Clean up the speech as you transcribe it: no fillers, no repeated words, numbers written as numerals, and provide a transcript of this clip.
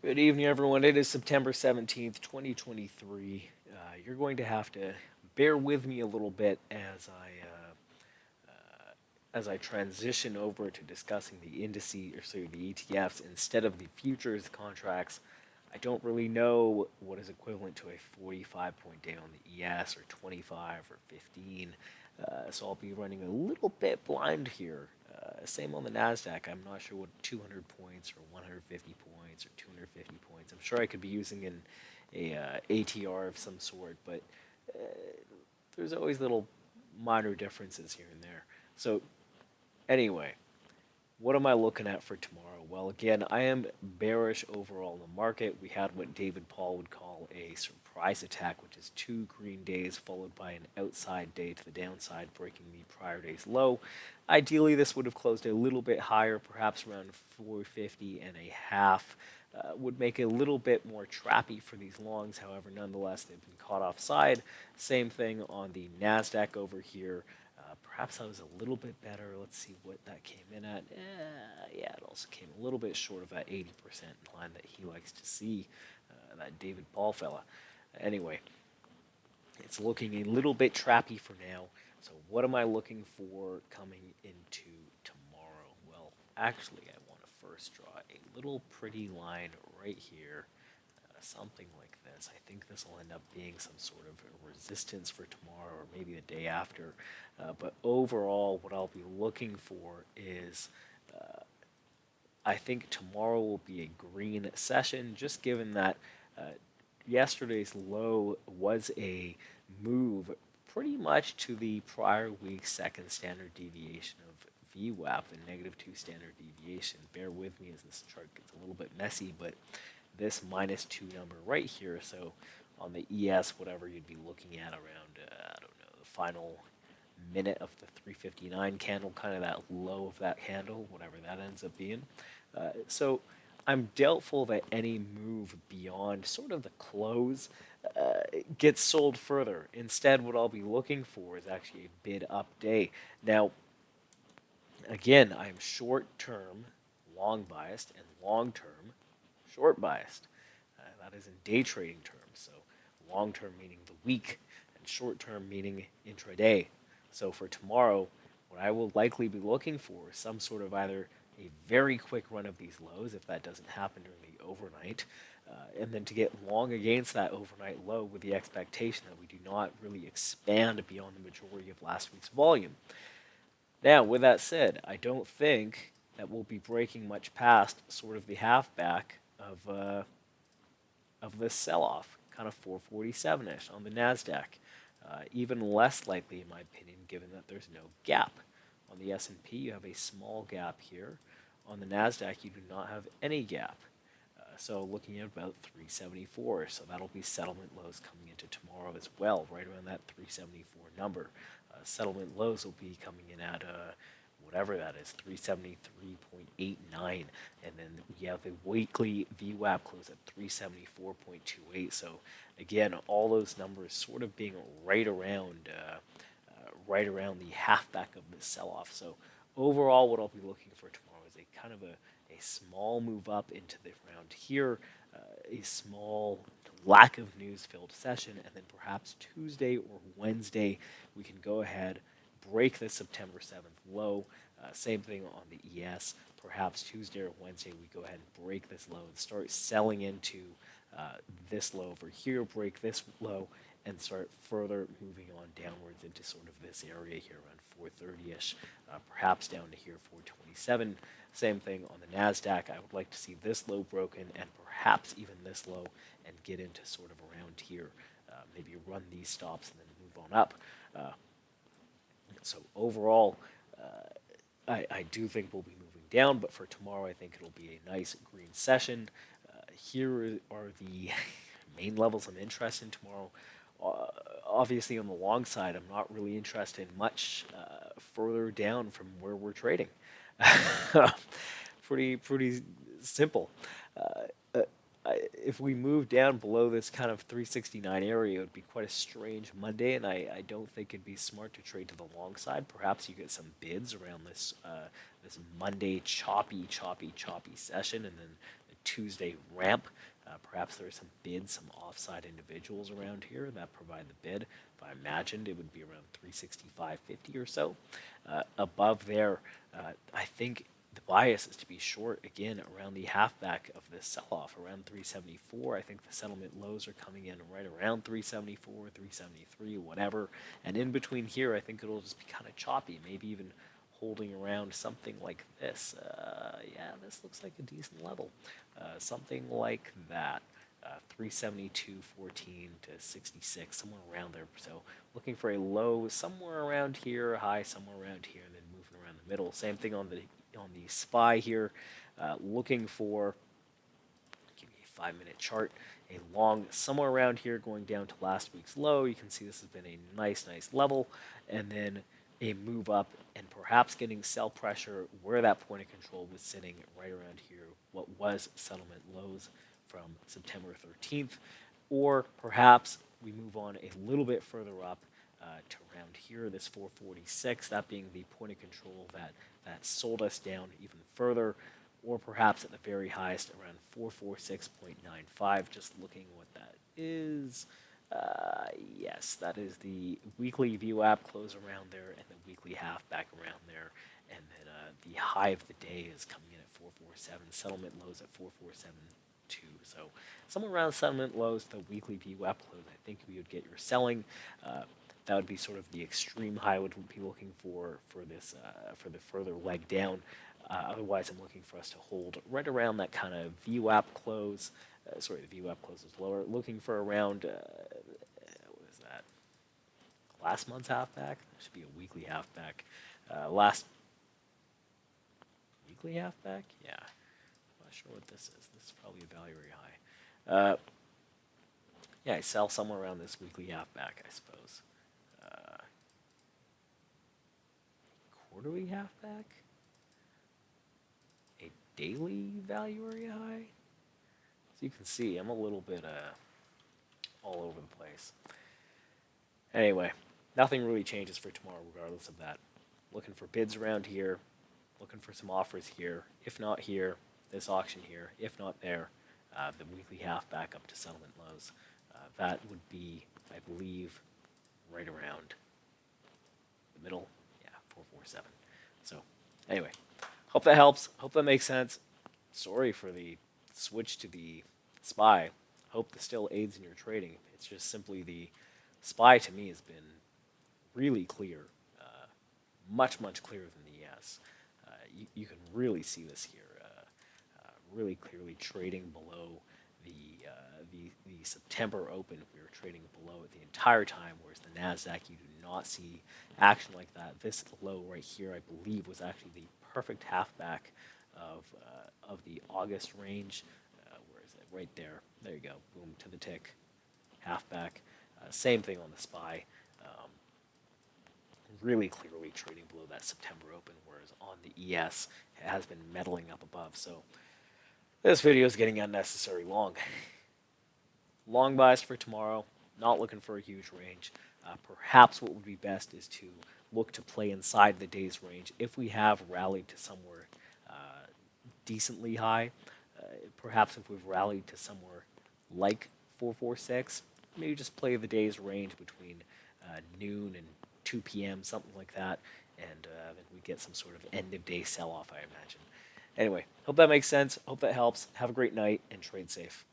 Good evening, everyone. It is September 17th, 2023. You're going to have to bear with me a little bit as I transition over to discussing the indices, or sorry, the ETFs instead of the futures contracts. I don't really know what is equivalent to a 45-point day on the ES or 25 or 15, so I'll be running a little bit blind here. Same on the Nasdaq. I'm not sure what 200 points or 150 points or 250 points. I'm sure I could be using a ATR of some sort, but there's always little minor differences here and there. So anyway, what am I looking at for tomorrow? Well, again, I am bearish overall in the market. We had what David Paul would call a surprise attack, which is 2 green days followed by an outside day to the downside, breaking the prior day's low. Ideally, this would have closed a little bit higher, perhaps around 450 and a half. Would make it a little bit more trappy for these longs. However, nonetheless, they've been caught offside. Same thing on the NASDAQ over here. Perhaps I was a little bit better. Let's see what that came in at. Yeah, it also came a little bit short of that 80% line that he likes to see, that David Paul fella. Anyway, it's looking a little bit trappy for now. So what am I looking for coming into tomorrow? Well, actually, I want to first draw a little pretty line right here, something like this. I think this will end up being some sort of resistance for tomorrow or maybe the day after. But overall, what I'll be looking for is I think tomorrow will be a green session, just given that yesterday's low was a move pretty much to the prior week's second standard deviation of VWAP, the -2 standard deviation. Bear with me as this chart gets a little bit messy, but this -2 number right here, so on the ES, whatever you'd be looking at around, I don't know, the final minute of the 359 candle, kind of that low of that candle, whatever that ends up being. So I'm doubtful that any move beyond sort of the close gets sold further. Instead, what I'll be looking for is actually a bid up day. Now, again, I'm short term long biased and long term short biased. That is in day trading terms. So, long term meaning the week, and short term meaning intraday. So, for tomorrow, what I will likely be looking for is some sort of either a very quick run of these lows, if that doesn't happen during the overnight, and then to get long against that overnight low with the expectation that we do not really expand beyond the majority of last week's volume. Now, with that said, I don't think that we'll be breaking much past sort of the halfback of this sell-off, kind of 447-ish on the Nasdaq. Even less likely, in my opinion, given that there's no gap. On the S&P, you have a small gap here. On the Nasdaq, you do not have any gap. So looking at about 374, so that'll be settlement lows coming into tomorrow as well, right around that 374 number. Settlement lows will be coming in at whatever that is, 373.89, and then we have the weekly VWAP close at 374.28. So again, all those numbers sort of being right around the halfback of the sell-off. So overall, what I'll be looking for tomorrow is a kind of a small move up into the round here, a small lack of news filled session, and then perhaps Tuesday or Wednesday we can go ahead, break the September 7th low. Same thing on the ES. Perhaps Tuesday or Wednesday we go ahead and break this low and start selling into this low over here, break this low, and start further moving on downwards into sort of this area here around 430-ish, perhaps down to here 427. Same thing on the NASDAQ. I would like to see this low broken and perhaps even this low and get into sort of around here. Maybe run these stops and then move on up. So overall, I do think we'll be moving down, but for tomorrow I think it'll be a nice green session. Here are the main levels I'm interested in tomorrow. Obviously, on the long side, I'm not really interested in much further down from where we're trading. pretty simple. If we move down below this kind of 369 area, it would be quite a strange Monday, and I don't think it'd be smart to trade to the long side. Perhaps you get some bids around this this Monday choppy session, and then the Tuesday ramp. Perhaps there are some bids, some offside individuals around here that provide the bid. If I imagined, it would be around 365.50 or so. Above there, I think the bias is to be short again around the halfback of this sell-off, around 374. I think the settlement lows are coming in right around 374, 373, whatever. And in between here, I think it'll just be kind of choppy, maybe even holding around something like this. Yeah, this looks like a decent level. Something like that. 372.14 to 66, somewhere around there. So looking for a low somewhere around here, a high somewhere around here, and then moving around the middle. Same thing on the SPY here. Looking for, give me a 5-minute chart, a long somewhere around here going down to last week's low. You can see this has been a nice level, and then a move up and perhaps getting sell pressure where that point of control was sitting right around here, what was settlement lows from September 13th, or perhaps we move on a little bit further up to around here, this 446, that being the point of control that sold us down even further, or perhaps at the very highest around 446.95, just looking what that is. Yes, that is the weekly view app close around there and the weekly half back around there. And then the high of the day is coming in at 447, settlement lows at 447.2. So somewhere around settlement lows, the weekly view app close, I think we would get your selling. That would be sort of the extreme high would be looking for this for the further leg down. Otherwise, I'm looking for us to hold right around that kind of view app close. Sorry, the view app close is lower. Looking for around, what is that? Last month's halfback? That should be a weekly halfback. Last weekly halfback? Yeah. I'm not sure what this is. This is probably a value very high. Yeah, I sell somewhere around this weekly halfback, I suppose. Quarterly halfback? A daily value area high? So you can see, I'm a little bit all over the place. Anyway, nothing really changes for tomorrow regardless of that. Looking for bids around here, looking for some offers here. If not here, this auction here. If not there, the weekly half back up to settlement lows. That would be, I believe, right around the middle. Yeah, 447. So anyway, hope that helps. Hope that makes sense. Sorry for the switch to the SPY. Hope this still aids in your trading. It's just simply the SPY to me has been really clear, much clearer than the ES. You can really see this here, really clearly trading below the September open. We were trading below it the entire time, whereas the Nasdaq you do not see action like that. This low right here, I believe, was actually the perfect halfback of the August range. Where is it? Right there. There you go. Boom to the tick. Halfback. Same thing on the SPY. Really clearly trading below that September open, whereas on the ES it has been meddling up above. So this video is getting unnecessary long. Long bias for tomorrow. Not looking for a huge range. Perhaps what would be best is to look to play inside the day's range. If we have rallied to somewhere decently high, perhaps if we've rallied to somewhere like 446, maybe just play the day's range between noon and 2 p.m., something like that, and then we get some sort of end-of-day sell-off, I imagine. Anyway, hope that makes sense. Hope that helps. Have a great night, and trade safe.